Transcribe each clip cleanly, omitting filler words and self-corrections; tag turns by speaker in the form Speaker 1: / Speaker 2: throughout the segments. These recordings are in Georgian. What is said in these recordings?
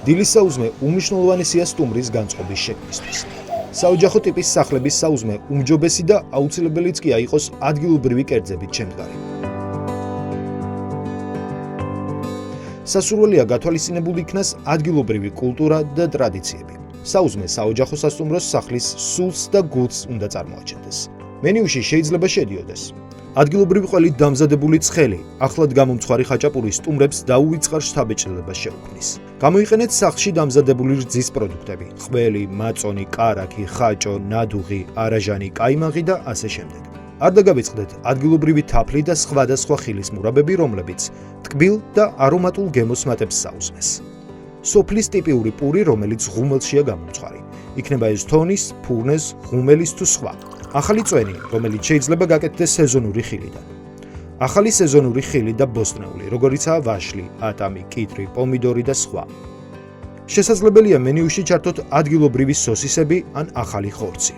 Speaker 1: დილის საუზმე უმნიშვნელოვანესია სტუმრის განწყობის შექმნისთვის. საოჯახო ტიპის სახლების საუზმე უმჯობესი და აუცილებელიც კი აიყოს ადგილობრივი კერძებით შემდგარი. სასურველია გათვალისწინებულ იქნას ადგილობრივი კულტურა და ტრადიციები. საუზმე საოჯახო სასტუმროს სახლის სულს და გულს უნდა წარმოაჩენდეს. მენიუში შეიძლება შედიოდეს ადგილობრივი ყველით დამზადებული ცხელი, ახლად გამომცხვარი ხაჭაპური სტუმრებს დაუვიწყარ შთაბეჭდილებას შეუქმნის. გამოიყენეთ სახლში დამზადებული რძის პროდუქტები: ყველი, მაწონი, კარაქი, ხაჭო, ნადუღი, არაჟანი, კაიმაღი და ასე შემდეგ. არ დაგავიწყდეთ ადგილობრივი თაფლი და სხვადასხვა ხილის მურაბები, რომლებიც ტკბილ და არომატულ გემოს მატებს საუზმეს. სოფლის ტიპიური პური, რომელიც ღუმელშია გამომცხვარი. იქნება ეს თონის, ფურნეს, ღუმელის თუ სხვა. ახალი წვენი, რომელიც შეიძლება გაკეთდეს სეზონური ხილიდან. ახალი სეზონური ხილი და ბოსტნეული, როგორიცაა ვაშლი, ატამი, კიტრი, პომიდორი და სხვა. შესაძლებელია მენიუში ჩართოთ ადგილობრივი სოსისები ან ახალი ხორცი.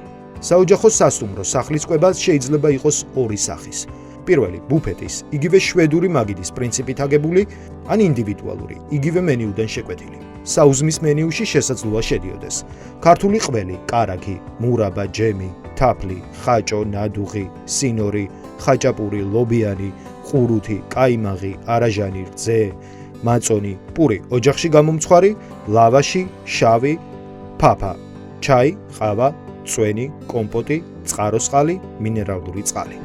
Speaker 1: საოჯახო სასტუმრო სახლის კვება შეიძლება იყოს ორი სახის. პირველი ბუფეტის, იგივე შვედური მაგიდის პრინციპით აგებული, ან ინდივიდუალური, იგივე მენიუდან შეკვეთილი. საუზმის მენიუში შესაძლოა შედიოდეს ქართული ყველი, კარაქი, მურაბა, ჯემი, თაფლი, ხაჭო, ნადუღი, სინორი, ხაჭაპური, ლობიანი, ყურუთი, კაიმაღი, არაჟანი, რძე, მაწონი, პური, ოჯახში გამომცხვარი, ლავაში, შავი, ფაფა, ჩაი, ყავა, წვენი, კომპოტი, წყაროსყალი, მინერალური წყალი.